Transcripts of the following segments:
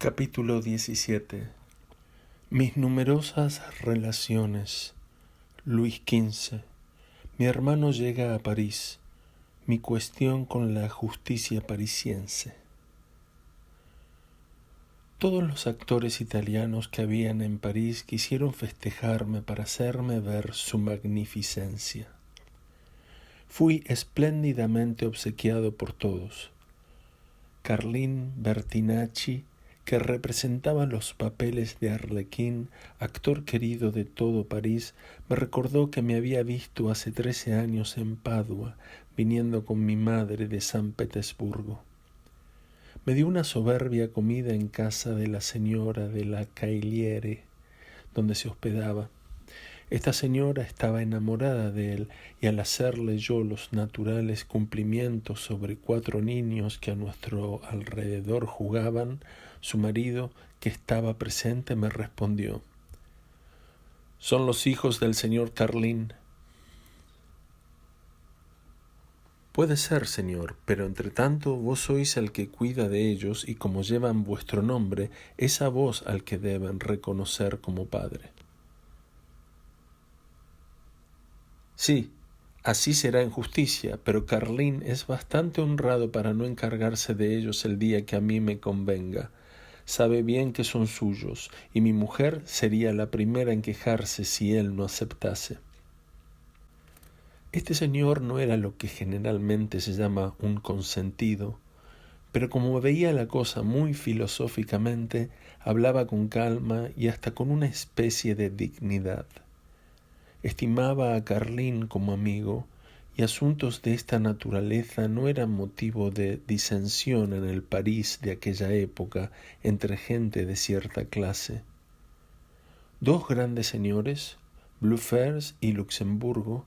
Capítulo 17. Mis numerosas relaciones. Luis XV. Mi hermano llega a París. Mi cuestión con la justicia parisiense. Todos los actores italianos que habían en París quisieron festejarme para hacerme ver su magnificencia. Fui espléndidamente obsequiado por todos. Carlin Bertinacci, que representaba los papeles de Arlequín, actor querido de todo París, me recordó que me había visto hace 13 años en Padua, viniendo con mi madre de San Petersburgo. Me dio una soberbia comida en casa de la señora de la Cailliere, donde se hospedaba. Esta señora estaba enamorada de él, y al hacerle yo los naturales cumplimientos sobre 4 niños que a nuestro alrededor jugaban, su marido, que estaba presente, me respondió: «Son los hijos del señor Carlin». «Puede ser, señor, pero entre tanto vos sois el que cuida de ellos, y como llevan vuestro nombre, es a vos al que deben reconocer como padre». «Sí, así será en justicia, pero Carlin es bastante honrado para no encargarse de ellos el día que a mí me convenga. Sabe bien que son suyos, y mi mujer sería la primera en quejarse si él no aceptase». Este señor no era lo que generalmente se llama un consentido, pero como veía la cosa muy filosóficamente, hablaba con calma y hasta con una especie de dignidad. Estimaba a Carlin como amigo, y asuntos de esta naturaleza no eran motivo de disensión en el París de aquella época entre gente de cierta clase. 2 grandes señores, Bluffers y Luxemburgo,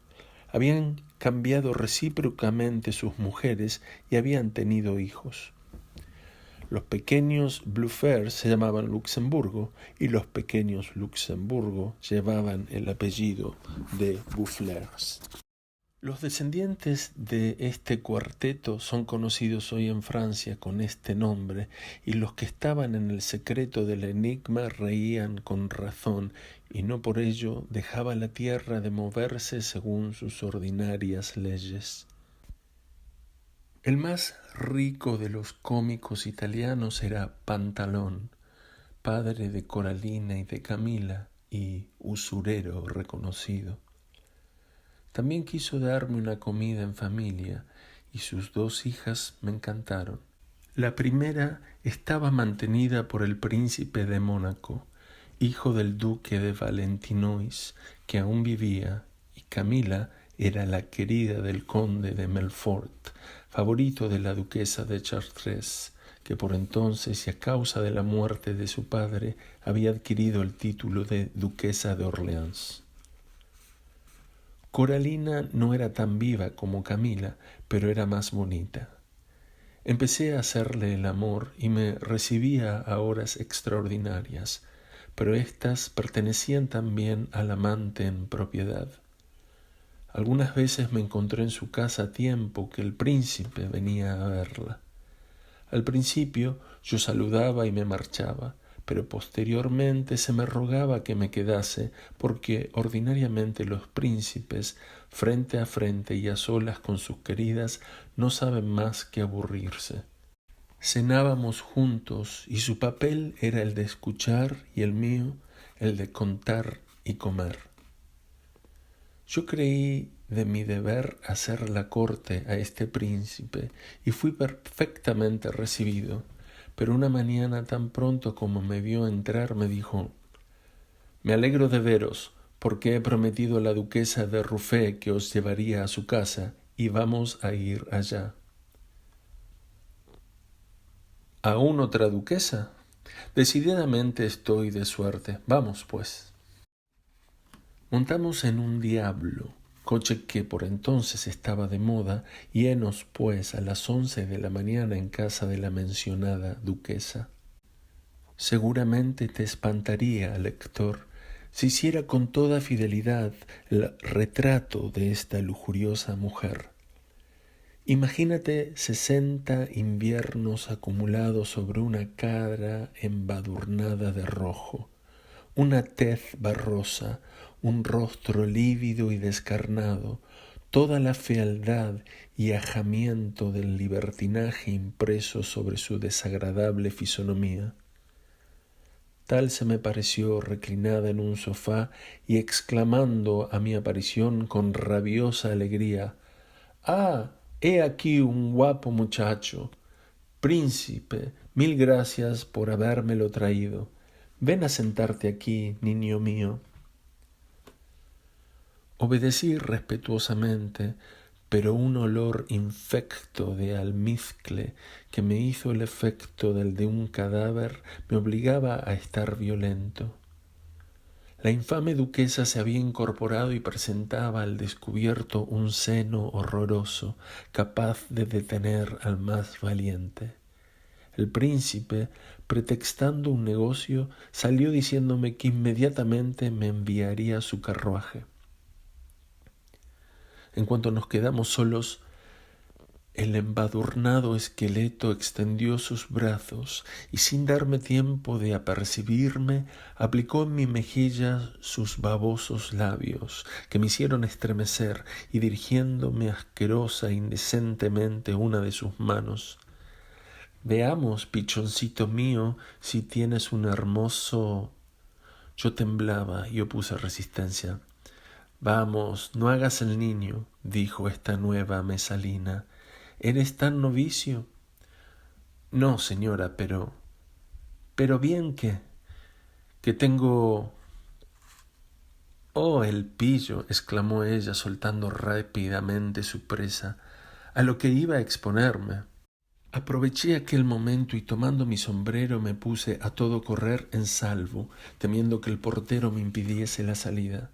habían cambiado recíprocamente sus mujeres y habían tenido hijos. Los pequeños Bluffers se llamaban Luxemburgo, y los pequeños Luxemburgo llevaban el apellido de Boufflers. Los descendientes de este cuarteto son conocidos hoy en Francia con este nombre, y los que estaban en el secreto del enigma reían con razón, y no por ello dejaba la tierra de moverse según sus ordinarias leyes. El más rico de los cómicos italianos era Pantalón, padre de Coralina y de Camila, y usurero reconocido. También quiso darme una comida en familia, y sus 2 hijas me encantaron. La primera estaba mantenida por el príncipe de Mónaco, hijo del duque de Valentinois, que aún vivía, y Camila era la querida del conde de Melfort, favorito de la duquesa de Chartres, que por entonces y a causa de la muerte de su padre había adquirido el título de duquesa de Orleans. Coralina no era tan viva como Camila, pero era más bonita. Empecé a hacerle el amor y me recibía a horas extraordinarias, pero éstas pertenecían también al amante en propiedad. Algunas veces me encontré en su casa a tiempo que el príncipe venía a verla. Al principio yo saludaba y me marchaba, pero posteriormente se me rogaba que me quedase, porque ordinariamente los príncipes, frente a frente y a solas con sus queridas, no saben más que aburrirse. Cenábamos juntos, y su papel era el de escuchar y el mío el de contar y comer. Yo creí de mi deber hacer la corte a este príncipe, y fui perfectamente recibido, pero una mañana tan pronto como me vio entrar me dijo: «Me alegro de veros, porque he prometido a la duquesa de Ruffé que os llevaría a su casa, y vamos a ir allá». «¿Aún otra duquesa? Decididamente estoy de suerte. Vamos, pues». Montamos en un diablo, coche que por entonces estaba de moda, y henos pues a las 11 de la mañana en casa de la mencionada duquesa. Seguramente te espantaría, lector, si hiciera con toda fidelidad el retrato de esta lujuriosa mujer. Imagínate 60 inviernos acumulados sobre una cara embadurnada de rojo, una tez barrosa, un rostro lívido y descarnado, toda la fealdad y ajamiento del libertinaje impreso sobre su desagradable fisonomía. Tal se me pareció reclinada en un sofá y exclamando a mi aparición con rabiosa alegría: «¡Ah! He aquí un guapo muchacho! Príncipe, mil gracias por habérmelo traído. Ven a sentarte aquí, niño mío». Obedecí respetuosamente, pero un olor infecto de almizcle que me hizo el efecto del de un cadáver me obligaba a estar violento. La infame duquesa se había incorporado y presentaba al descubierto un seno horroroso, capaz de detener al más valiente. El príncipe, pretextando un negocio, salió diciéndome que inmediatamente me enviaría su carruaje. En cuanto nos quedamos solos, el embadurnado esqueleto extendió sus brazos y sin darme tiempo de apercibirme, aplicó en mi mejilla sus babosos labios, que me hicieron estremecer, y dirigiéndome asquerosa e indecentemente una de sus manos: «Veamos, pichoncito mío, si tienes un hermoso...». Yo temblaba y opuse resistencia. «Vamos, no hagas el niño», dijo esta nueva Mesalina. «¿Eres tan novicio?» «No, señora, pero bien que tengo...». «Oh, el pillo», exclamó ella, soltando rápidamente su presa, «a lo que iba a exponerme». Aproveché aquel momento y tomando mi sombrero me puse a todo correr en salvo, temiendo que el portero me impidiese la salida.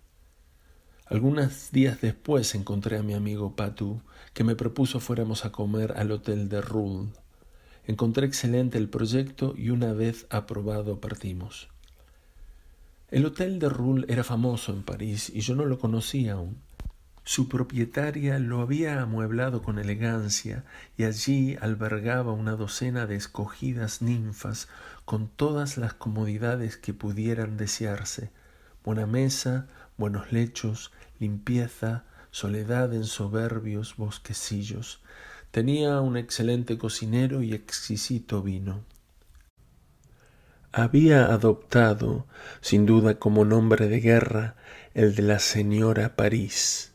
Algunos días después encontré a mi amigo Patou, que me propuso fuéramos a comer al Hotel de Roule. Encontré excelente el proyecto y una vez aprobado partimos. El Hotel de Roule era famoso en París y yo no lo conocía aún. Su propietaria lo había amueblado con elegancia y allí albergaba una docena de escogidas ninfas con todas las comodidades que pudieran desearse: buena mesa, buenos lechos, limpieza, soledad en soberbios bosquecillos. Tenía un excelente cocinero y exquisito vino. Había adoptado, sin duda como nombre de guerra, el de la señora París.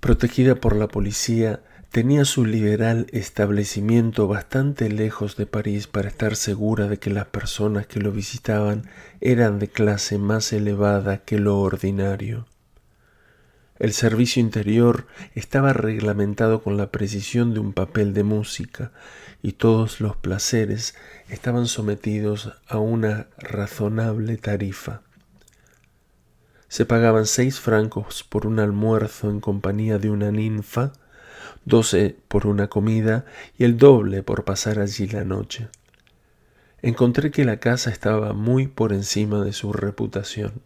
Protegida por la policía, tenía su liberal establecimiento bastante lejos de París para estar segura de que las personas que lo visitaban eran de clase más elevada que lo ordinario. El servicio interior estaba reglamentado con la precisión de un papel de música y todos los placeres estaban sometidos a una razonable tarifa. Se pagaban 6 francos por un almuerzo en compañía de una ninfa, 12 por una comida y el doble por pasar allí la noche. Encontré que la casa estaba muy por encima de su reputación.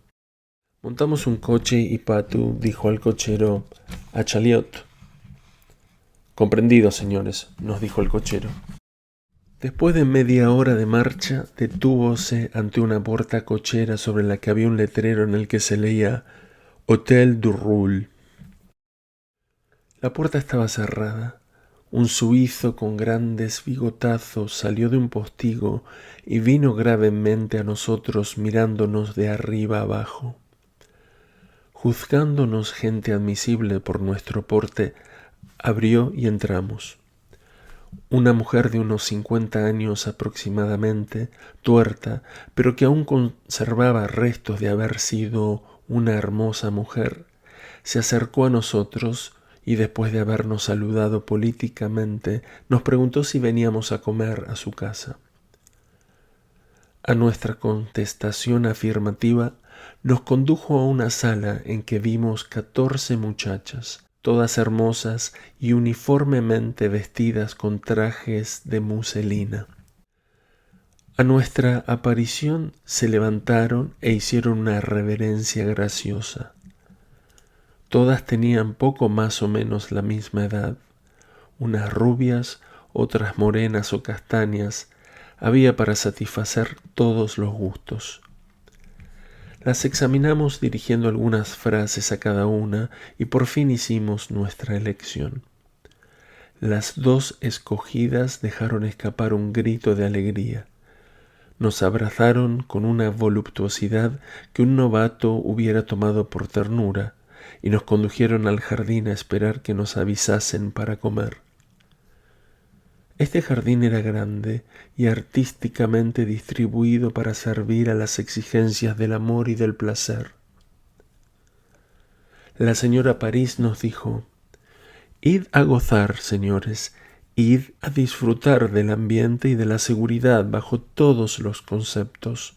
Montamos un coche y Patou dijo al cochero: «A Chaliot». «Comprendido, señores», nos dijo el cochero. Después de media hora de marcha, detúvose ante una puerta cochera sobre la que había un letrero en el que se leía «Hotel du Roule». La puerta estaba cerrada. Un suizo con grandes bigotazos salió de un postigo y vino gravemente a nosotros mirándonos de arriba abajo. Juzgándonos gente admisible por nuestro porte, abrió y entramos. Una mujer de unos 50 años aproximadamente, tuerta, pero que aún conservaba restos de haber sido una hermosa mujer, se acercó a nosotros y después de habernos saludado políticamente, nos preguntó si veníamos a comer a su casa. A nuestra contestación afirmativa, nos condujo a una sala en que vimos 14 muchachas, todas hermosas y uniformemente vestidas con trajes de muselina. A nuestra aparición se levantaron e hicieron una reverencia graciosa. Todas tenían poco más o menos la misma edad. unas rubias, otras morenas o castañas, había para satisfacer todos los gustos. Las examinamos dirigiendo algunas frases a cada una y por fin hicimos nuestra elección. Las dos escogidas dejaron escapar un grito de alegría. Nos abrazaron con una voluptuosidad que un novato hubiera tomado por ternura y nos condujeron al jardín a esperar que nos avisasen para comer. Este jardín era grande y artísticamente distribuido para servir a las exigencias del amor y del placer. La señora París nos dijo: «Id a gozar, señores, id a disfrutar del ambiente y de la seguridad bajo todos los conceptos.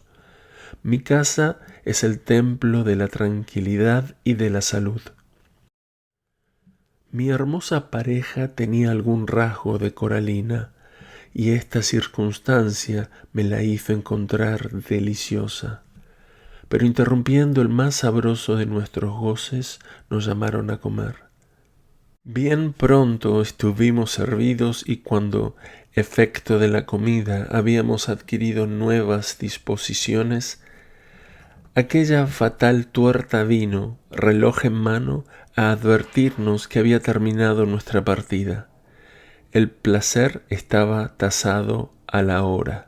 Mi casa es el templo de la tranquilidad y de la salud». Mi hermosa pareja tenía algún rasgo de Coralina, y esta circunstancia me la hizo encontrar deliciosa. Pero interrumpiendo el más sabroso de nuestros goces, nos llamaron a comer. Bien pronto estuvimos servidos y cuando, efecto de la comida, habíamos adquirido nuevas disposiciones, aquella fatal tuerta vino, reloj en mano, a advertirnos que había terminado nuestra partida. El placer estaba tasado a la hora.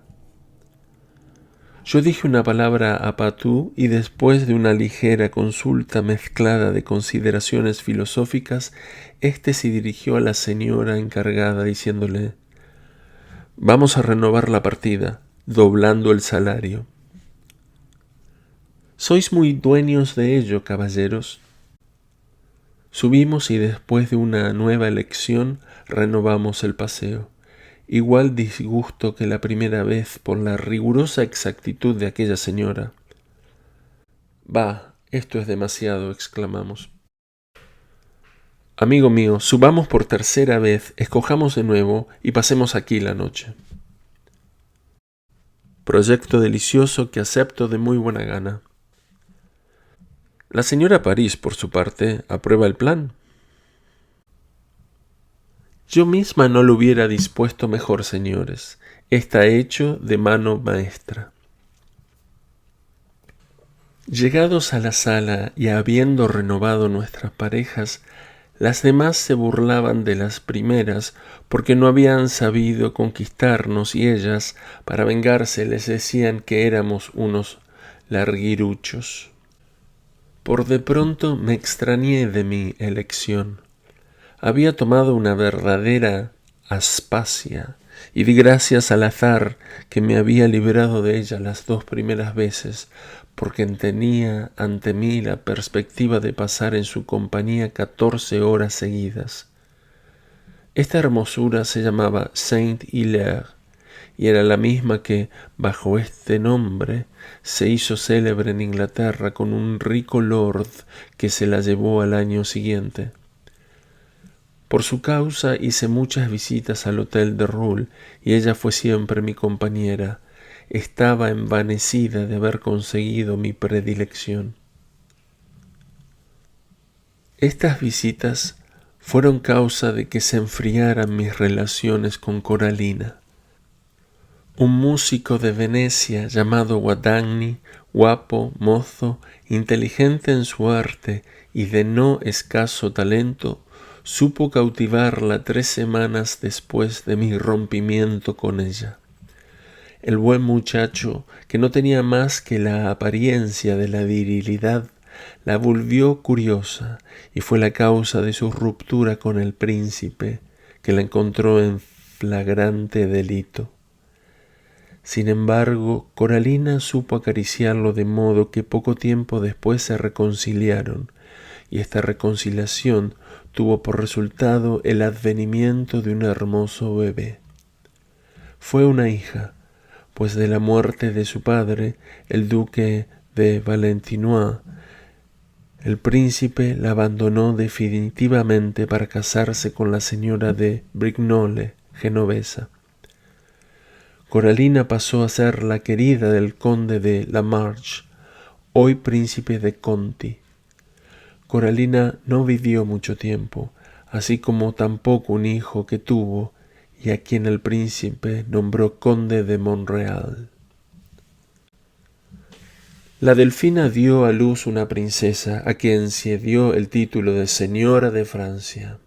Yo dije una palabra a Patou y después de una ligera consulta mezclada de consideraciones filosóficas, éste se dirigió a la señora encargada diciéndole: «Vamos a renovar la partida, doblando el salario». «Sois muy dueños de ello, caballeros». Subimos y después de una nueva elección renovamos el paseo. Igual disgusto que la primera vez por la rigurosa exactitud de aquella señora. «Bah, esto es demasiado», exclamamos. «Amigo mío, subamos por tercera vez, escojamos de nuevo y pasemos aquí la noche». Proyecto delicioso que acepto de muy buena gana. La señora París, por su parte, aprueba el plan. Yo misma no lo hubiera dispuesto mejor, señores. Está hecho de mano maestra. Llegados a la sala y habiendo renovado nuestras parejas, las demás se burlaban de las primeras porque no habían sabido conquistarnos y ellas, para vengarse, les decían que éramos unos larguiruchos. Por de pronto me extrañé de mi elección. Había tomado una verdadera Aspasia y di gracias al azar que me había librado de ella las 2 primeras veces, porque tenía ante mí la perspectiva de pasar en su compañía 14 horas seguidas. Esta hermosura se llamaba Saint-Hilaire y era la misma que, bajo este nombre, se hizo célebre en Inglaterra con un rico lord que se la llevó al año siguiente. Por su causa hice muchas visitas al Hotel de Roule y ella fue siempre mi compañera. Estaba envanecida de haber conseguido mi predilección. Estas visitas fueron causa de que se enfriaran mis relaciones con Coralina. Un músico de Venecia llamado Guadagni, guapo, mozo, inteligente en su arte y de no escaso talento, supo cautivarla 3 semanas después de mi rompimiento con ella. El buen muchacho, que no tenía más que la apariencia de la virilidad, la volvió curiosa y fue la causa de su ruptura con el príncipe, que la encontró en flagrante delito. Sin embargo, Coralina supo acariciarlo de modo que poco tiempo después se reconciliaron, y esta reconciliación tuvo por resultado el advenimiento de un hermoso bebé. Fue una hija, pues de la muerte de su padre, el duque de Valentinois, el príncipe la abandonó definitivamente para casarse con la señora de Brignole, genovesa. Coralina pasó a ser la querida del conde de La Marche, hoy príncipe de Conti. Coralina no vivió mucho tiempo, así como tampoco un hijo que tuvo y a quien el príncipe nombró conde de Montreal. La Delfina dio a luz una princesa a quien se dio el título de Señora de Francia.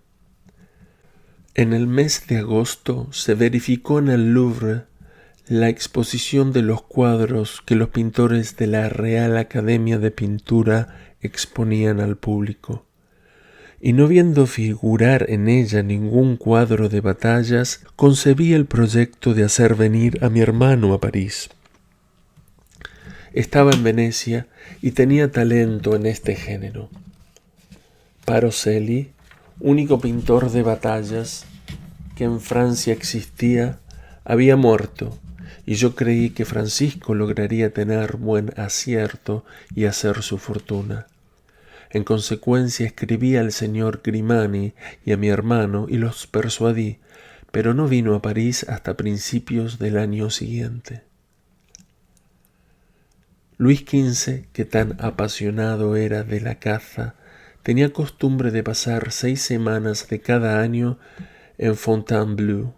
En el mes de agosto se verificó en el Louvre la exposición de los cuadros que los pintores de la Real Academia de Pintura exponían al público, y no viendo figurar en ella ningún cuadro de batallas, concebí el proyecto de hacer venir a mi hermano a París. Estaba en Venecia y tenía talento en este género. Paroselli, único pintor de batallas que en Francia existía, había muerto, y yo creí que Francisco lograría tener buen acierto y hacer su fortuna. En consecuencia escribí al señor Grimani y a mi hermano y los persuadí, pero no vino a París hasta principios del año siguiente. Luis XV, que tan apasionado era de la caza, tenía costumbre de pasar 6 semanas de cada año en Fontainebleau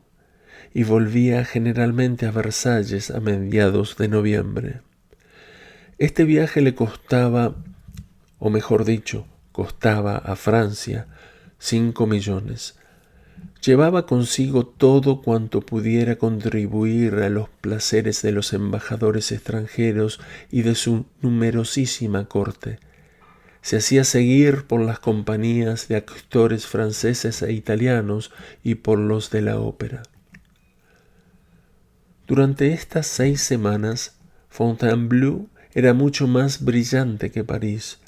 y volvía generalmente a Versalles a mediados de noviembre. Este viaje le costaba, o mejor dicho, costaba a Francia 5 millones. Llevaba consigo todo cuanto pudiera contribuir a los placeres de los embajadores extranjeros y de su numerosísima corte. Se hacía seguir por las compañías de actores franceses e italianos y por los de la ópera. Durante estas 6 semanas, Fontainebleau era mucho más brillante que París,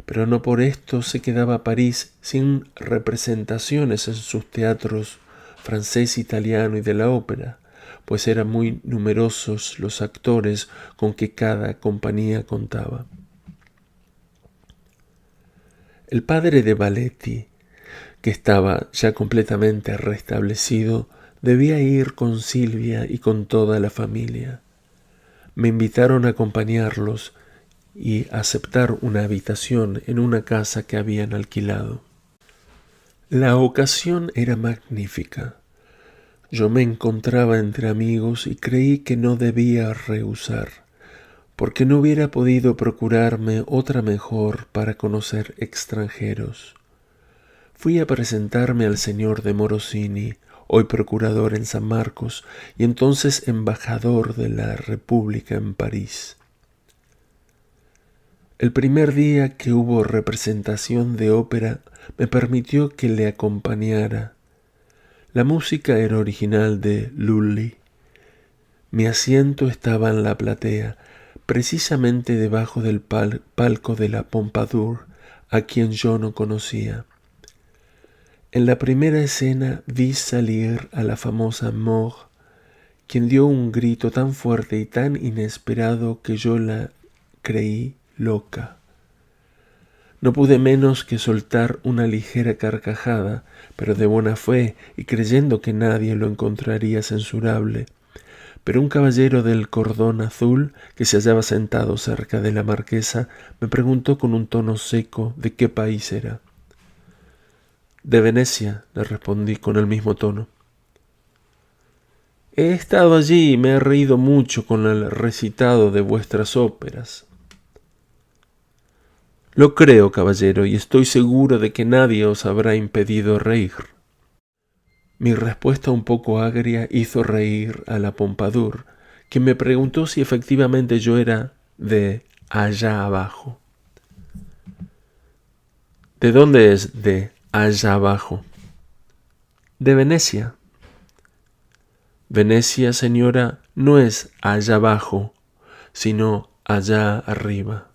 pero no por esto se quedaba París sin representaciones en sus teatros francés, italiano y de la ópera, pues eran muy numerosos los actores con que cada compañía contaba. El padre de Baletti, que estaba ya completamente restablecido, debía ir con Silvia y con toda la familia. Me invitaron a acompañarlos y aceptar una habitación en una casa que habían alquilado. La ocasión era magnífica. Yo me encontraba entre amigos y creí que no debía rehusar, porque no hubiera podido procurarme otra mejor para conocer extranjeros. Fui a presentarme al señor de Morosini, hoy procurador en San Marcos y entonces embajador de la República en París. El primer día que hubo representación de ópera me permitió que le acompañara. La música era original de Lully. Mi asiento estaba en la platea, precisamente debajo del palco de la Pompadour, a quien yo no conocía. En la primera escena vi salir a la famosa Maure, quien dio un grito tan fuerte y tan inesperado que yo la creí loca. No pude menos que soltar una ligera carcajada, pero de buena fe y creyendo que nadie lo encontraría censurable. Pero un caballero del cordón azul, que se hallaba sentado cerca de la marquesa, me preguntó con un tono seco de qué país era. «De Venecia», le respondí con el mismo tono. «He estado allí y me he reído mucho con el recitado de vuestras óperas». «Lo creo, caballero, y estoy seguro de que nadie os habrá impedido reír». Mi respuesta un poco agria hizo reír a la Pompadour, quien me preguntó si efectivamente yo era de allá abajo. «¿De dónde es de allá abajo?» «De Venecia». «Venecia, señora, no es allá abajo, sino allá arriba».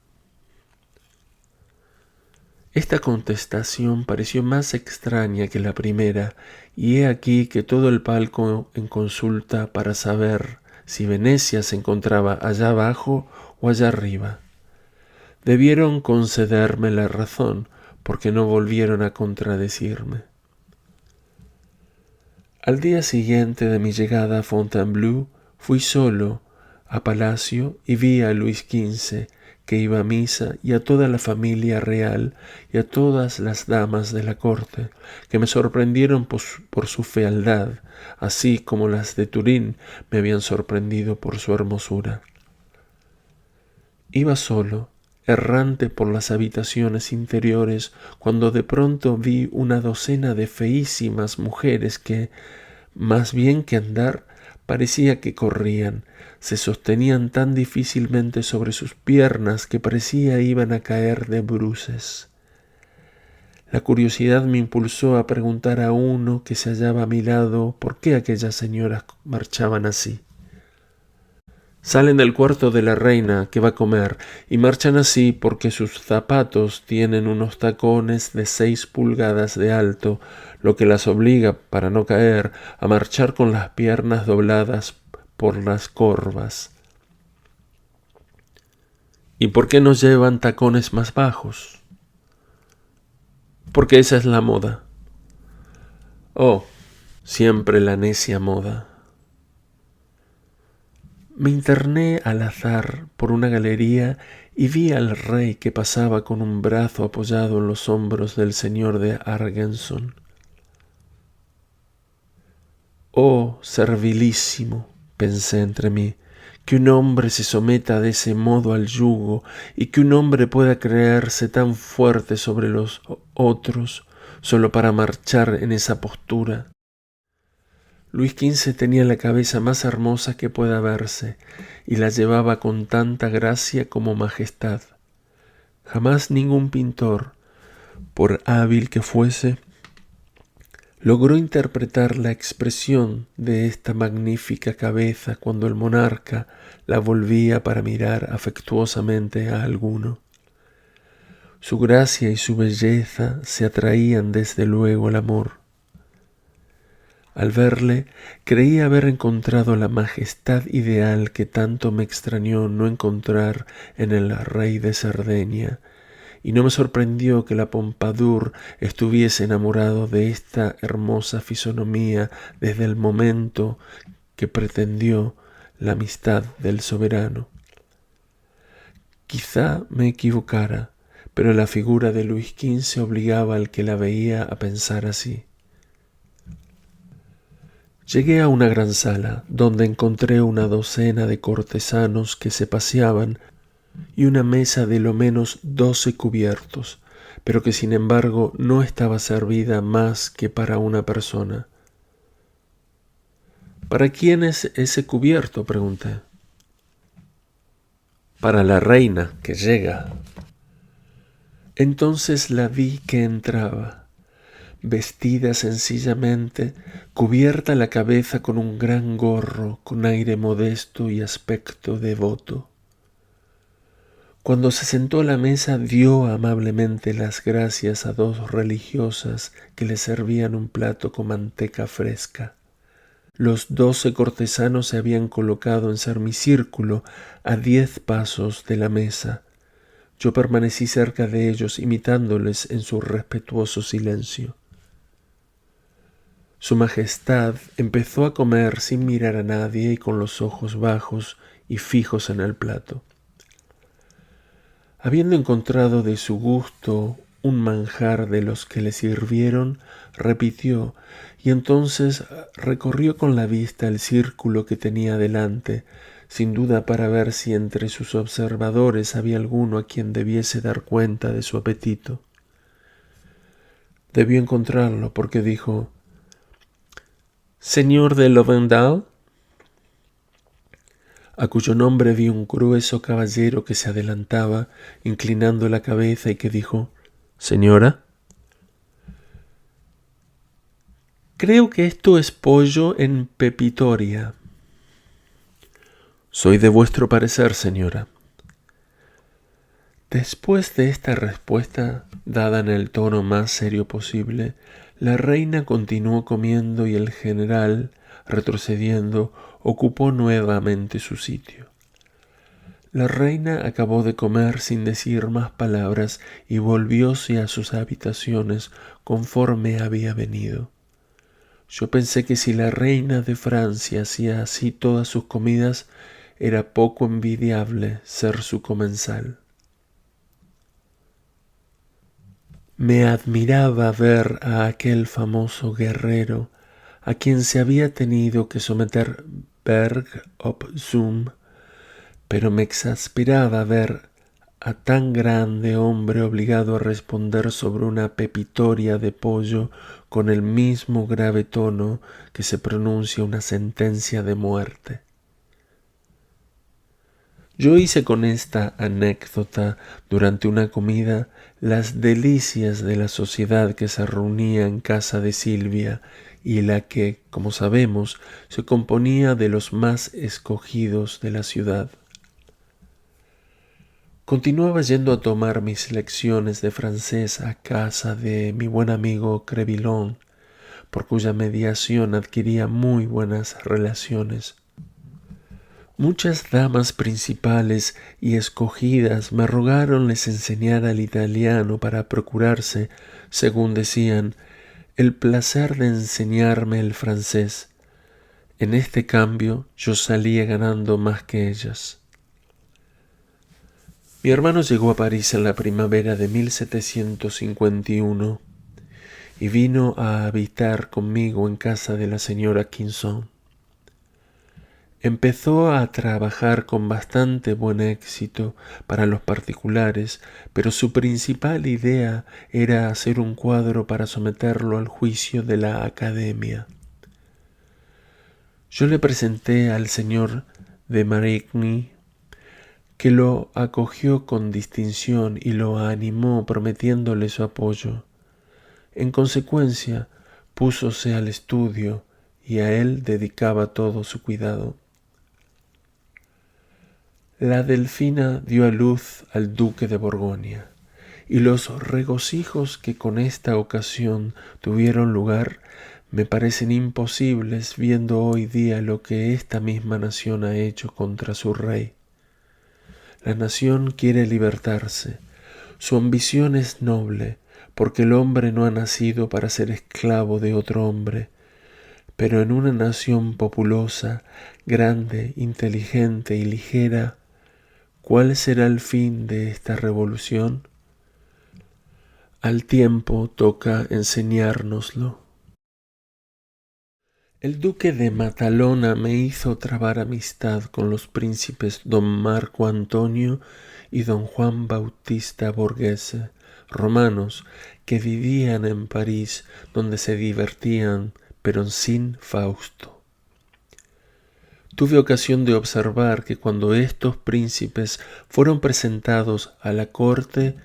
Esta contestación pareció más extraña que la primera, y he aquí que todo el palco en consulta para saber si Venecia se encontraba allá abajo o allá arriba. Debieron concederme la razón, porque no volvieron a contradecirme. Al día siguiente de mi llegada a Fontainebleau, fui solo a palacio y vi a Luis XV, que iba a misa, y a toda la familia real y a todas las damas de la corte, que me sorprendieron por su fealdad, así como las de Turín me habían sorprendido por su hermosura. Iba solo, errante por las habitaciones interiores, cuando de pronto vi una docena de feísimas mujeres que, más bien que andar, parecía que corrían. Se sostenían tan difícilmente sobre sus piernas que parecía iban a caer de bruces. La curiosidad me impulsó a preguntar a uno que se hallaba a mi lado por qué aquellas señoras marchaban así. Salen del cuarto de la reina que va a comer y marchan así porque sus zapatos tienen unos tacones de 6 pulgadas de alto, lo que las obliga, para no caer, a marchar con las piernas dobladas por las corvas. ¿Y por qué no llevan tacones más bajos? Porque esa es la moda. Oh, siempre la necia moda. Me interné al azar por una galería y vi al rey que pasaba con un brazo apoyado en los hombros del señor de Argenson. Oh, servilísimo, pensé entre mí, que un hombre se someta de ese modo al yugo y que un hombre pueda creerse tan fuerte sobre los otros solo para marchar en esa postura. Luis XV tenía la cabeza más hermosa que pueda verse y la llevaba con tanta gracia como majestad. Jamás ningún pintor, por hábil que fuese, logró interpretar la expresión de esta magnífica cabeza cuando el monarca la volvía para mirar afectuosamente a alguno. Su gracia y su belleza se atraían desde luego al amor. Al verle, creí haber encontrado la majestad ideal que tanto me extrañó no encontrar en el rey de Cerdeña, y no me sorprendió que la Pompadour estuviese enamorado de esta hermosa fisonomía desde el momento que pretendió la amistad del soberano. Quizá me equivocara, pero la figura de Luis XV obligaba al que la veía a pensar así. Llegué a una gran sala, donde encontré una docena de cortesanos que se paseaban y una mesa de lo menos 12 cubiertos, pero que sin embargo no estaba servida más que para una persona. ¿Para quién es ese cubierto?, pregunté. Para la reina que llega. Entonces la vi que entraba, vestida sencillamente, cubierta la cabeza con un gran gorro, con aire modesto y aspecto devoto. Cuando se sentó a la mesa dio amablemente las gracias a 2 religiosas que le servían un plato con manteca fresca. Los 12 cortesanos se habían colocado en semicírculo a 10 pasos de la mesa. Yo permanecí cerca de ellos imitándoles en su respetuoso silencio. Su Majestad empezó a comer sin mirar a nadie y con los ojos bajos y fijos en el plato. Habiendo encontrado de su gusto un manjar de los que le sirvieron, repitió, y entonces recorrió con la vista el círculo que tenía delante, sin duda para ver si entre sus observadores había alguno a quien debiese dar cuenta de su apetito. Debió encontrarlo, porque dijo: «¿Señor de Lavendal?», a cuyo nombre vi un grueso caballero que se adelantaba, inclinando la cabeza, y que dijo: «¿Señora?». «Creo que esto es pollo en pepitoria». «Soy de vuestro parecer, señora». Después de esta respuesta, dada en el tono más serio posible, la reina continuó comiendo y el general, retrocediendo, ocupó nuevamente su sitio. La reina acabó de comer sin decir más palabras y volvióse a sus habitaciones conforme había venido. Yo pensé que si la reina de Francia hacía así todas sus comidas, era poco envidiable ser su comensal. Me admiraba ver a aquel famoso guerrero a quien se había tenido que someter Berg op Zoom, pero me exasperaba ver a tan grande hombre obligado a responder sobre una pepitoria de pollo con el mismo grave tono que se pronuncia una sentencia de muerte. Yo hice con esta anécdota durante una comida las delicias de la sociedad que se reunía en casa de Silvia y la que, como sabemos, se componía de los más escogidos de la ciudad. Continuaba yendo a tomar mis lecciones de francés a casa de mi buen amigo Crevillon, por cuya mediación adquiría muy buenas relaciones. Muchas damas principales y escogidas me rogaron les enseñara el italiano para procurarse, según decían, el placer de enseñarme el francés. En este cambio yo salía ganando más que ellas. Mi hermano llegó a París en la primavera de 1751 y vino a habitar conmigo en casa de la señora Quinson. Empezó a trabajar con bastante buen éxito para los particulares, pero su principal idea era hacer un cuadro para someterlo al juicio de la Academia. Yo le presenté al señor de Marigny, que lo acogió con distinción y lo animó prometiéndole su apoyo. En consecuencia, púsose al estudio y a él dedicaba todo su cuidado. La Delfina dio a luz al duque de Borgoña, y los regocijos que con esta ocasión tuvieron lugar me parecen imposibles viendo hoy día lo que esta misma nación ha hecho contra su rey. La nación quiere libertarse. Su ambición es noble, porque el hombre no ha nacido para ser esclavo de otro hombre. Pero en una nación populosa, grande, inteligente y ligera, ¿cuál será el fin de esta revolución? Al tiempo toca enseñárnoslo. El duque de Matalona me hizo trabar amistad con los príncipes don Marco Antonio y don Juan Bautista Borghese, romanos que vivían en París, donde se divertían, pero sin Fausto. Tuve ocasión de observar que cuando estos príncipes fueron presentados a la corte,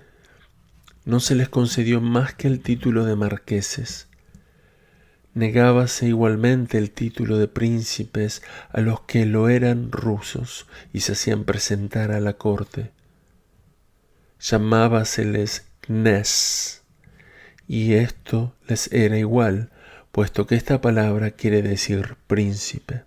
no se les concedió más que el título de marqueses. Negábase igualmente el título de príncipes a los que lo eran rusos y se hacían presentar a la corte. Llamábaseles knes, y esto les era igual, puesto que esta palabra quiere decir príncipe.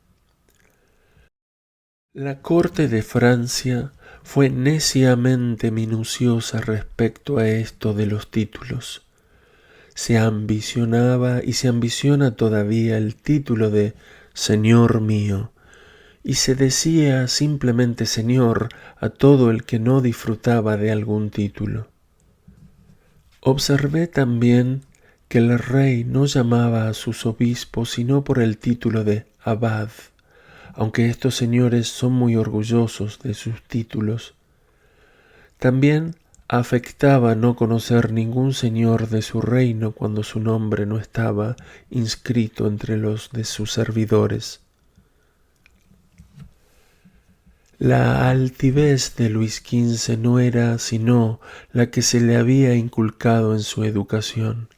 La corte de Francia fue neciamente minuciosa respecto a esto de los títulos. Se ambicionaba y se ambiciona todavía el título de Señor mío, y se decía simplemente Señor a todo el que no disfrutaba de algún título. Observé también que el rey no llamaba a sus obispos sino por el título de abad, aunque estos señores son muy orgullosos de sus títulos. También afectaba no conocer ningún señor de su reino cuando su nombre no estaba inscrito entre los de sus servidores. La altivez de Luis XV no era sino la que se le había inculcado en su educación.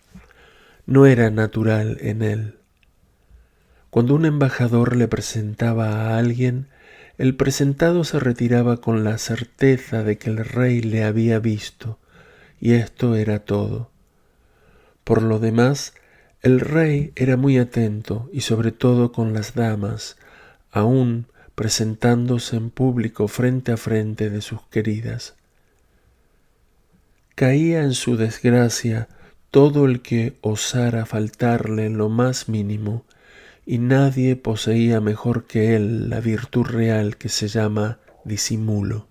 No era natural en él. Cuando un embajador le presentaba a alguien, el presentado se retiraba con la certeza de que el rey le había visto, y esto era todo. Por lo demás, el rey era muy atento, y sobre todo con las damas, aun presentándose en público frente a frente de sus queridas. Caía en su desgracia todo el que osara faltarle en lo más mínimo, y nadie poseía mejor que él la virtud real que se llama disimulo.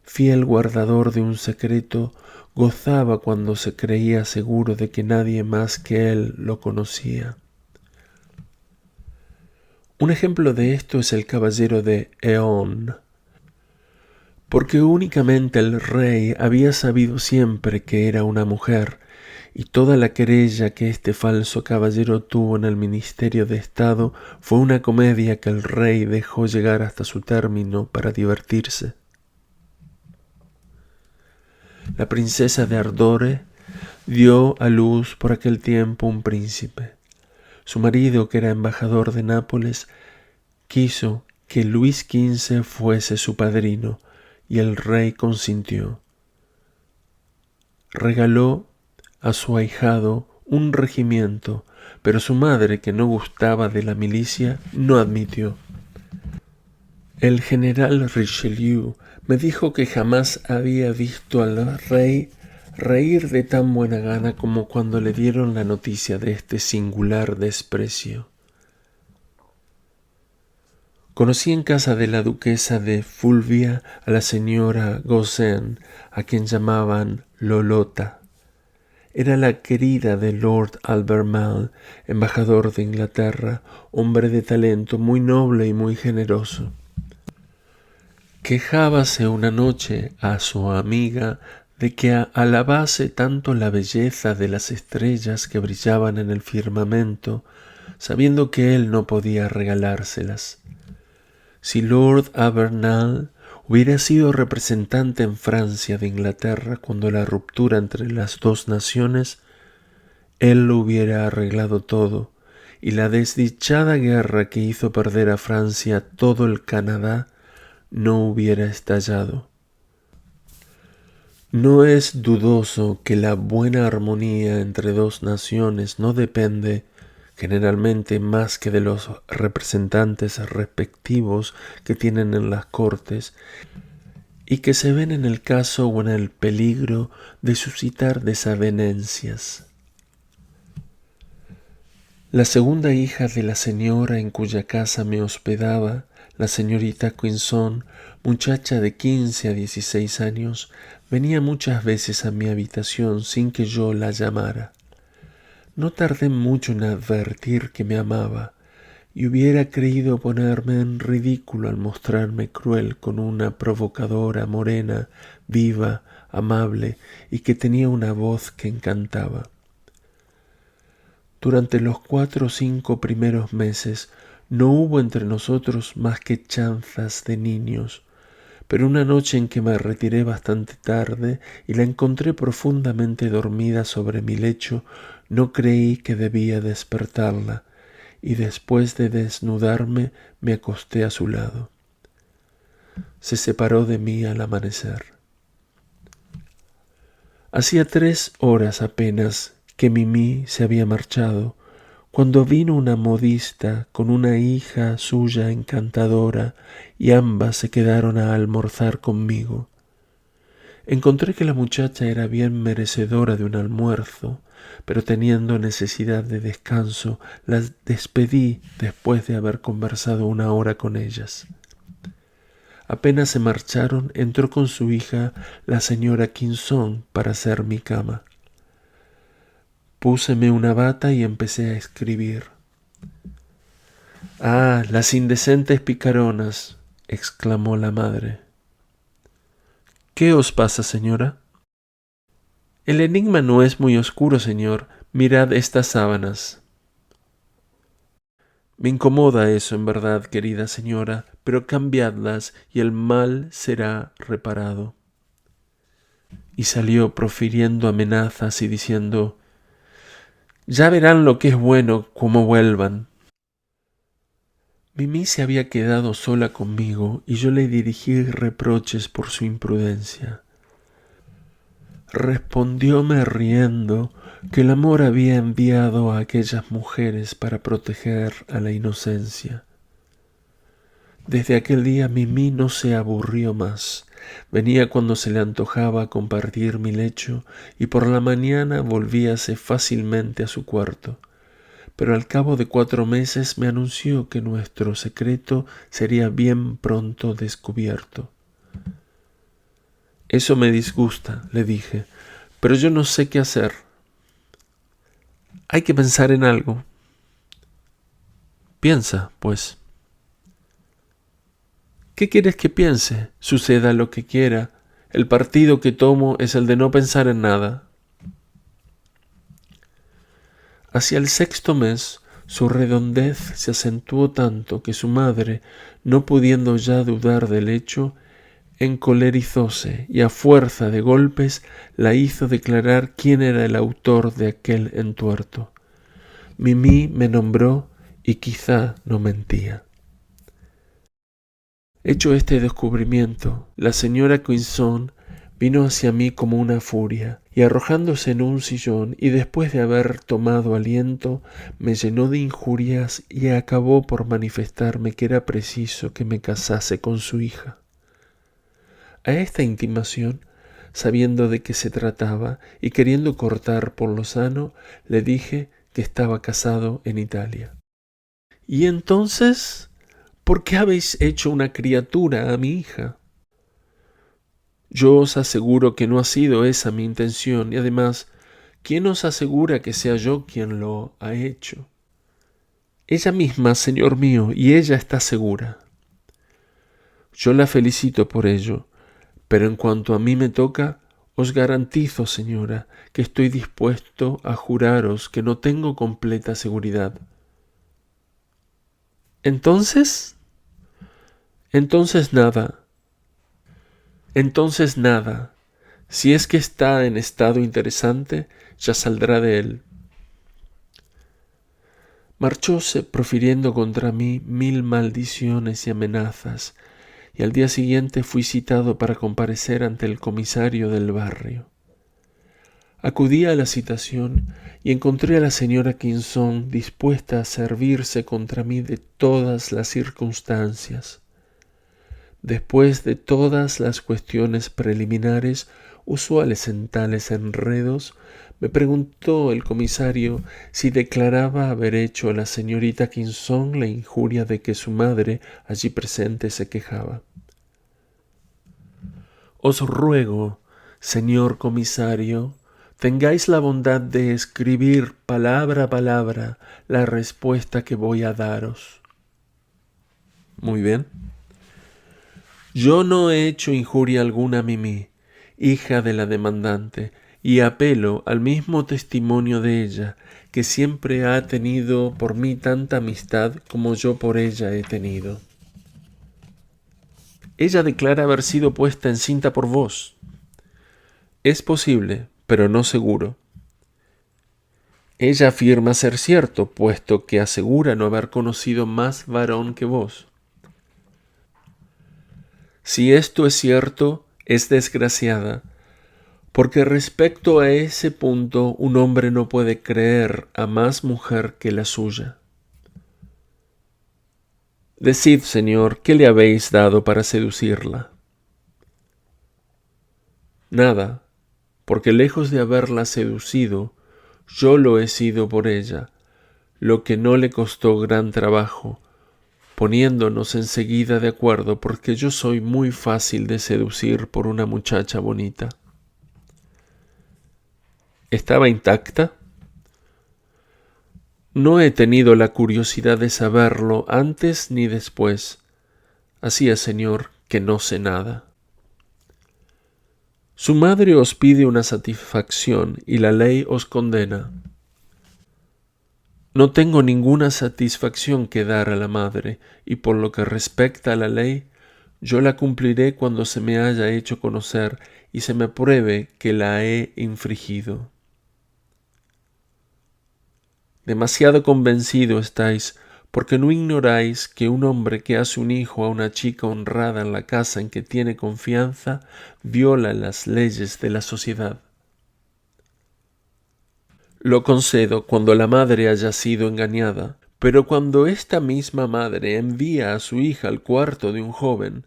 Fiel guardador de un secreto, gozaba cuando se creía seguro de que nadie más que él lo conocía. Un ejemplo de esto es el caballero de Eón, porque únicamente el rey había sabido siempre que era una mujer, y toda la querella que este falso caballero tuvo en el Ministerio de Estado fue una comedia que el rey dejó llegar hasta su término para divertirse. La princesa de Ardore dio a luz por aquel tiempo un príncipe. Su marido, que era embajador de Nápoles, quiso que Luis XV fuese su padrino, y el rey consintió. Regaló a su ahijado un regimiento, pero su madre, que no gustaba de la milicia, no admitió. El general Richelieu me dijo que jamás había visto al rey reír de tan buena gana como cuando le dieron la noticia de este singular desprecio. Conocí en casa de la duquesa de Fulvia a la señora Gauzen, a quien llamaban Lolota. Era la querida de Lord Albemarle, embajador de Inglaterra, hombre de talento, muy noble y muy generoso. Quejábase una noche a su amiga de que alabase tanto la belleza de las estrellas que brillaban en el firmamento, sabiendo que él no podía regalárselas. Si Lord Albemarle hubiera sido representante en Francia de Inglaterra cuando la ruptura entre las dos naciones, él lo hubiera arreglado todo, y la desdichada guerra que hizo perder a Francia todo el Canadá no hubiera estallado. No es dudoso que la buena armonía entre dos naciones no depende generalmente más que de los representantes respectivos que tienen en las cortes y que se ven en el caso o en el peligro de suscitar desavenencias. La segunda hija de la señora en cuya casa me hospedaba, la señorita Quinson, muchacha de 15 a 16 años, venía muchas veces a mi habitación sin que yo la llamara. No tardé mucho en advertir que me amaba, y hubiera creído ponerme en ridículo al mostrarme cruel con una provocadora morena, viva, amable, y que tenía una voz que encantaba. Durante los 4 o 5 primeros meses no hubo entre nosotros más que chanzas de niños, pero una noche en que me retiré bastante tarde y la encontré profundamente dormida sobre mi lecho, no creí que debía despertarla, y después de desnudarme me acosté a su lado. Se separó de mí al amanecer. Hacía 3 horas apenas que Mimi se había marchado, cuando vino una modista con una hija suya encantadora, y ambas se quedaron a almorzar conmigo. Encontré que la muchacha era bien merecedora de un almuerzo, pero teniendo necesidad de descanso, las despedí después de haber conversado 1 hora con ellas. Apenas se marcharon, entró con su hija la señora Quinson para hacer mi cama. Púseme una bata y empecé a escribir. «Ah, las indecentes picaronas», exclamó la madre. «¿Qué os pasa, señora?» «El enigma no es muy oscuro, señor. Mirad estas sábanas». «Me incomoda eso, en verdad, querida señora, pero cambiadlas y el mal será reparado». Y salió profiriendo amenazas y diciendo: «Ya verán lo que es bueno como vuelvan». Mimi se había quedado sola conmigo y yo le dirigí reproches por su imprudencia. Respondióme riendo que el amor había enviado a aquellas mujeres para proteger a la inocencia. Desde aquel día Mimi no se aburrió más. Venía cuando se le antojaba compartir mi lecho y por la mañana volvíase fácilmente a su cuarto. Pero al cabo de 4 meses me anunció que nuestro secreto sería bien pronto descubierto. «Eso me disgusta», le dije. pero yo no sé qué hacer. Hay que pensar en algo. Piensa, pues. ¿Qué quieres que piense? Suceda lo que quiera. El partido que tomo es el de no pensar en nada. Hacia el sexto mes, su redondez se acentuó tanto que su madre, no pudiendo ya dudar del hecho, encolerizóse y a fuerza de golpes la hizo declarar quién era el autor de aquel entuerto. Mimi me nombró y quizá no mentía. Hecho este descubrimiento, la señora Quinson vino hacia mí como una furia, y arrojándose en un sillón, y después de haber tomado aliento, me llenó de injurias y acabó por manifestarme que era preciso que me casase con su hija. A esta intimación, sabiendo de qué se trataba y queriendo cortar por lo sano, le dije que estaba casado en Italia. ¿Y entonces por qué habéis hecho una criatura a mi hija? Yo os aseguro que no ha sido esa mi intención, y además, ¿quién os asegura que sea yo quien lo ha hecho? Ella misma, señor mío, y ella está segura. Yo la felicito por ello, pero en cuanto a mí me toca, os garantizo, señora, que estoy dispuesto a juraros que no tengo completa seguridad. ¿Entonces? Entonces nada. Si es que está en estado interesante, ya saldrá de él. Marchóse profiriendo contra mí 1000 maldiciones y amenazas, y al día siguiente fui citado para comparecer ante el comisario del barrio. Acudí a la citación y encontré a la señora Quinson dispuesta a servirse contra mí de todas las circunstancias. Después de todas las cuestiones preliminares usuales en tales enredos, me preguntó el comisario si declaraba haber hecho a la señorita Quinson la injuria de que su madre, allí presente, se quejaba. Os ruego, señor comisario, tengáis la bondad de escribir palabra a palabra la respuesta que voy a daros. Muy bien. Yo no he hecho injuria alguna a Mimi, hija de la demandante, y apelo al mismo testimonio de ella, que siempre ha tenido por mí tanta amistad como yo por ella he tenido. Ella declara haber sido puesta encinta por vos. Es posible, pero no seguro. Ella afirma ser cierto, puesto que asegura no haber conocido más varón que vos. Si esto es cierto, es desgraciada, porque respecto a ese punto un hombre no puede creer a más mujer que la suya. Decid, señor, ¿qué le habéis dado para seducirla? Nada, porque lejos de haberla seducido, yo lo he sido por ella, lo que no le costó gran trabajo, poniéndonos enseguida de acuerdo, porque yo soy muy fácil de seducir por una muchacha bonita. ¿Estaba intacta? No he tenido la curiosidad de saberlo antes ni después. Así es, señor, que no sé nada. Su madre os pide una satisfacción y la ley os condena. No tengo ninguna satisfacción que dar a la madre, y por lo que respecta a la ley, yo la cumpliré cuando se me haya hecho conocer y se me pruebe que la he infringido. Demasiado convencido estáis, porque no ignoráis que un hombre que hace un hijo a una chica honrada en la casa en que tiene confianza, viola las leyes de la sociedad. Lo concedo cuando la madre haya sido engañada, pero cuando esta misma madre envía a su hija al cuarto de un joven,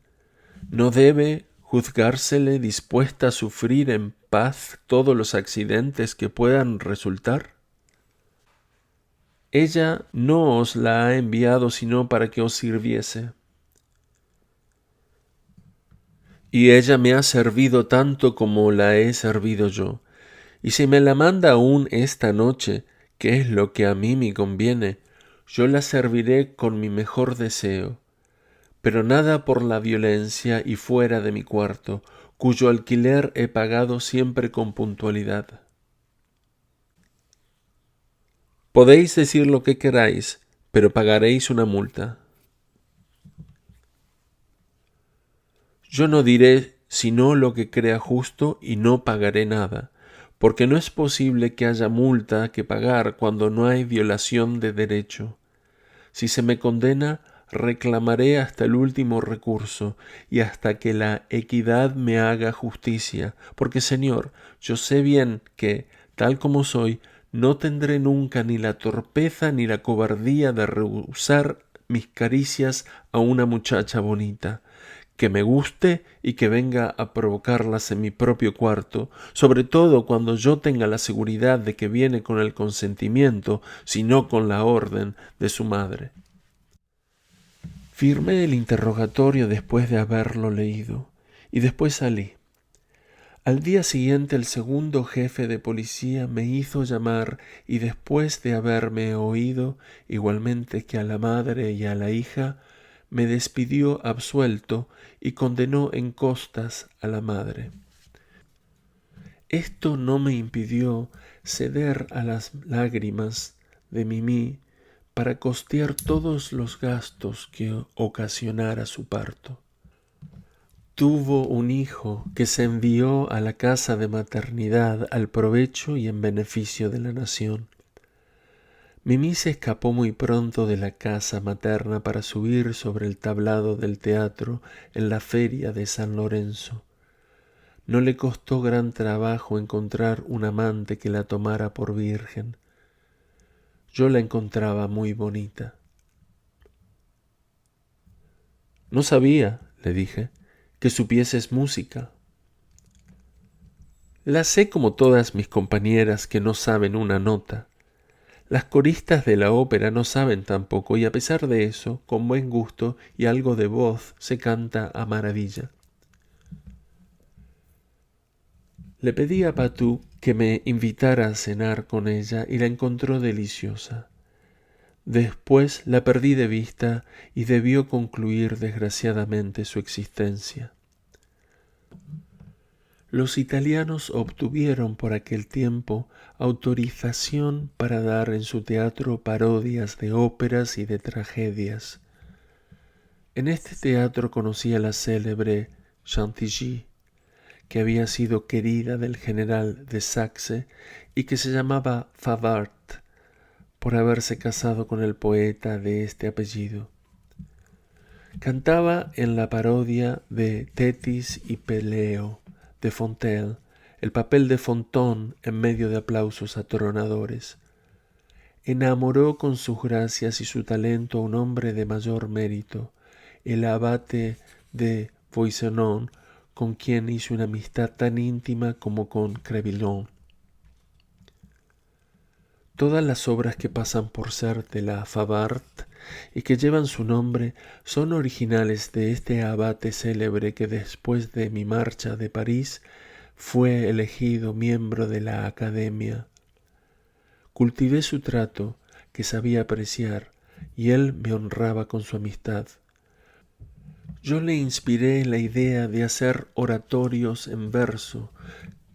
¿no debe juzgársele dispuesta a sufrir en paz todos los accidentes que puedan resultar? Ella no os la ha enviado sino para que os sirviese. Y ella me ha servido tanto como la he servido yo, y si me la manda aún esta noche, que es lo que a mí me conviene, yo la serviré con mi mejor deseo, pero nada por la violencia y fuera de mi cuarto, cuyo alquiler he pagado siempre con puntualidad. Podéis decir lo que queráis, pero pagaréis una multa. Yo no diré sino lo que crea justo y no pagaré nada, porque no es posible que haya multa que pagar cuando no hay violación de derecho. Si se me condena, reclamaré hasta el último recurso y hasta que la equidad me haga justicia, porque, Señor, yo sé bien que, tal como soy, no tendré nunca ni la torpeza ni la cobardía de rehusar mis caricias a una muchacha bonita, que me guste y que venga a provocarlas en mi propio cuarto, sobre todo cuando yo tenga la seguridad de que viene con el consentimiento, sino con la orden de su madre. Firmé el interrogatorio después de haberlo leído, y después salí. Al día siguiente el segundo jefe de policía me hizo llamar y después de haberme oído, igualmente que a la madre y a la hija, me despidió absuelto y condenó en costas a la madre. Esto no me impidió ceder a las lágrimas de Mimi para costear todos los gastos que ocasionara su parto. Tuvo un hijo que se envió a la casa de maternidad al provecho y en beneficio de la nación. Mimi se escapó muy pronto de la casa materna para subir sobre el tablado del teatro en la feria de San Lorenzo. No le costó gran trabajo encontrar un amante que la tomara por virgen. Yo la encontraba muy bonita. No sabía, le dije, que supieses música. La sé como todas mis compañeras que no saben una nota. Las coristas de la ópera no saben tampoco y a pesar de eso, con buen gusto y algo de voz, se canta a maravilla. Le pedí a Patou que me invitara a cenar con ella y la encontró deliciosa. Después la perdí de vista y debió concluir desgraciadamente su existencia. Los italianos obtuvieron por aquel tiempo autorización para dar en su teatro parodias de óperas y de tragedias. En este teatro conocí a la célebre Chantilly, que había sido querida del general de Saxe y que se llamaba Favart por haberse casado con el poeta de este apellido. Cantaba en la parodia de Tetis y Peleo de Fontenelle el papel de Fonton en medio de aplausos atronadores. Enamoró con sus gracias y su talento a un hombre de mayor mérito, el abate de Voisenon, con quien hizo una amistad tan íntima como con Crébillon. Todas las obras que pasan por ser de la Favart y que llevan su nombre son originales de este abate célebre que después de mi marcha de París fue elegido miembro de la Academia. Cultivé su trato, que sabía apreciar, y él me honraba con su amistad. Yo le inspiré la idea de hacer oratorios en verso,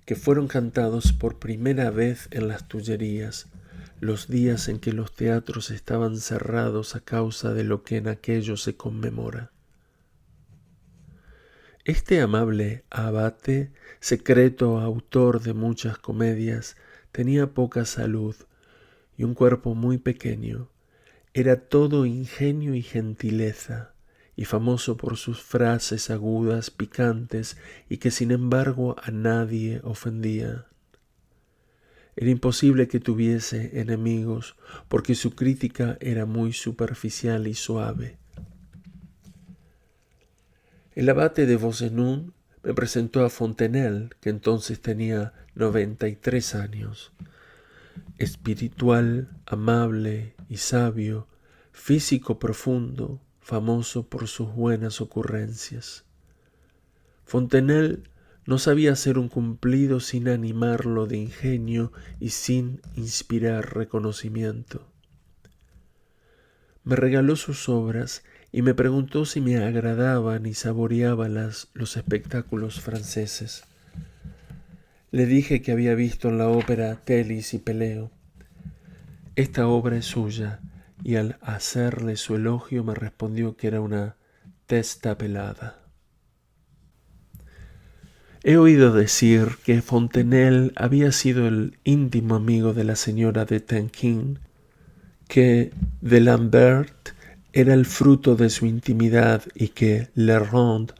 que fueron cantados por primera vez en las Tullerías, los días en que los teatros estaban cerrados a causa de lo que en aquello se conmemora. Este amable abate, secreto autor de muchas comedias, tenía poca salud y un cuerpo muy pequeño. Era todo ingenio y gentileza, y famoso por sus frases agudas, picantes, y que sin embargo a nadie ofendía. Era imposible que tuviese enemigos, porque su crítica era muy superficial y suave. El abate de Vosenon me presentó a Fontenelle, que entonces tenía 93 años. Espiritual, amable y sabio, físico profundo, famoso por sus buenas ocurrencias. Fontenelle No sabía hacer un cumplido sin animarlo de ingenio y sin inspirar reconocimiento. Me regaló sus obras y me preguntó si me agradaban y saboreaba los espectáculos franceses. Le dije que había visto en la ópera Telis y Peleo. Esta obra es suya, y al hacerle su elogio me respondió que era una testa pelada. He oído decir que Fontenelle había sido el íntimo amigo de la señora de Tenquin, que D'Alembert era el fruto de su intimidad y que Le Rond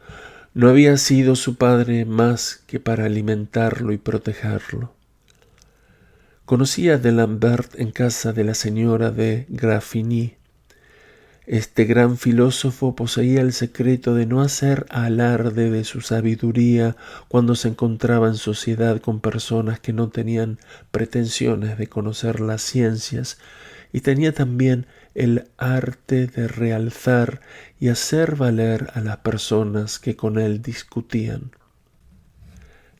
no había sido su padre más que para alimentarlo y protegerlo. Conocí a D'Alembert en casa de la señora de Graffigny. Este gran filósofo poseía el secreto de no hacer alarde de su sabiduría cuando se encontraba en sociedad con personas que no tenían pretensiones de conocer las ciencias, y tenía también el arte de realzar y hacer valer a las personas que con él discutían.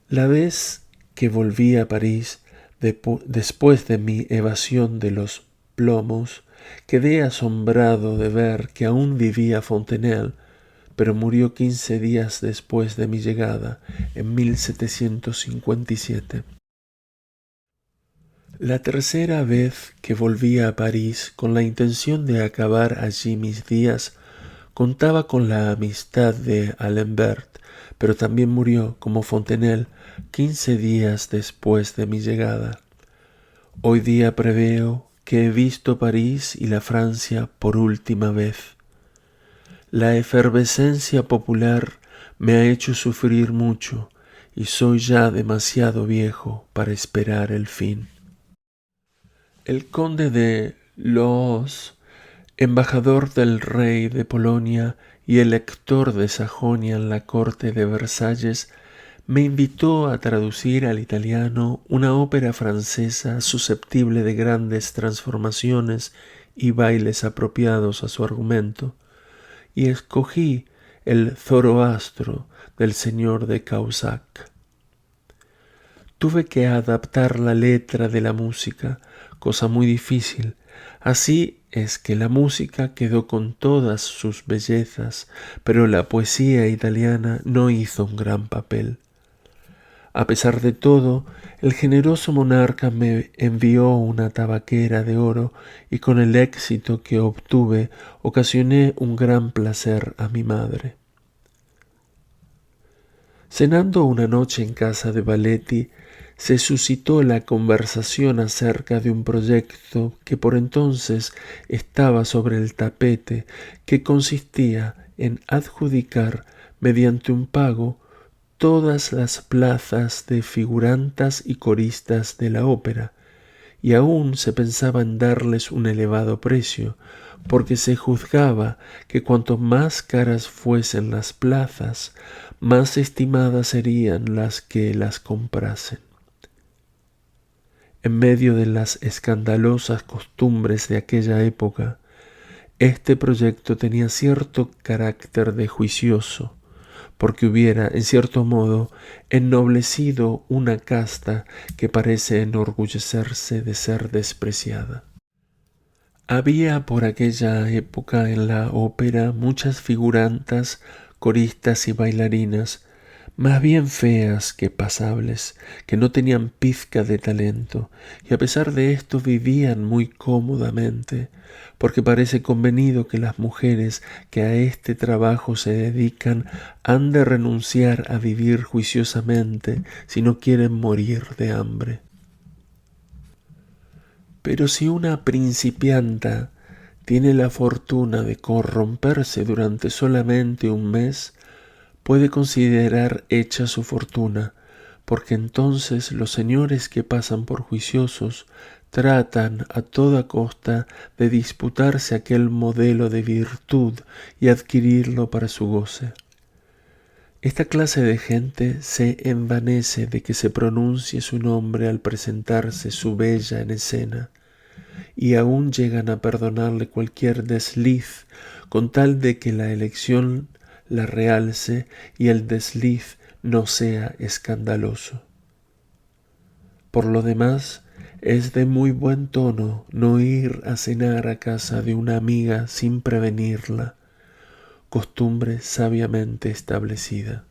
La vez que volví a París, después de mi evasión de los plomos, quedé asombrado de ver que aún vivía Fontenelle, pero murió 15 días después de mi llegada, en 1757. La tercera vez que volví a París con la intención de acabar allí mis días, contaba con la amistad de Alembert, pero también murió, como Fontenelle, 15 días después de mi llegada. Hoy día preveo que he visto París y la Francia por última vez. La efervescencia popular me ha hecho sufrir mucho y soy ya demasiado viejo para esperar el fin. El conde de Loos, embajador del rey de Polonia y elector de Sajonia en la corte de Versalles, me invitó a traducir al italiano una ópera francesa susceptible de grandes transformaciones y bailes apropiados a su argumento, y escogí el Zoroastro del señor de Cahusac. Tuve que adaptar la letra de la música, cosa muy difícil. Así es que la música quedó con todas sus bellezas, pero la poesía italiana no hizo un gran papel. A pesar de todo, el generoso monarca me envió una tabaquera de oro y con el éxito que obtuve ocasioné un gran placer a mi madre. Cenando una noche en casa de Valetti, se suscitó la conversación acerca de un proyecto que por entonces estaba sobre el tapete, que consistía en adjudicar, mediante un pago, todas las plazas de figurantas y coristas de la ópera, y aún se pensaba en darles un elevado precio, porque se juzgaba que cuanto más caras fuesen las plazas, más estimadas serían las que las comprasen. En medio de las escandalosas costumbres de aquella época, este proyecto tenía cierto carácter de juicioso, porque hubiera, en cierto modo, ennoblecido una casta que parece enorgullecerse de ser despreciada. Había por aquella época en la ópera muchas figurantas, coristas y bailarinas, más bien feas que pasables, que no tenían pizca de talento, y a pesar de esto vivían muy cómodamente, porque parece convenido que las mujeres que a este trabajo se dedican han de renunciar a vivir juiciosamente si no quieren morir de hambre. Pero si una principianta tiene la fortuna de corromperse durante solamente un mes, puede considerar hecha su fortuna, porque entonces los señores que pasan por juiciosos tratan a toda costa de disputarse aquel modelo de virtud y adquirirlo para su goce. Esta clase de gente se envanece de que se pronuncie su nombre al presentarse su bella en escena, y aún llegan a perdonarle cualquier desliz con tal de que la elección la realce y el desliz no sea escandaloso. Por lo demás, es de muy buen tono no ir a cenar a casa de una amiga sin prevenirla, costumbre sabiamente establecida.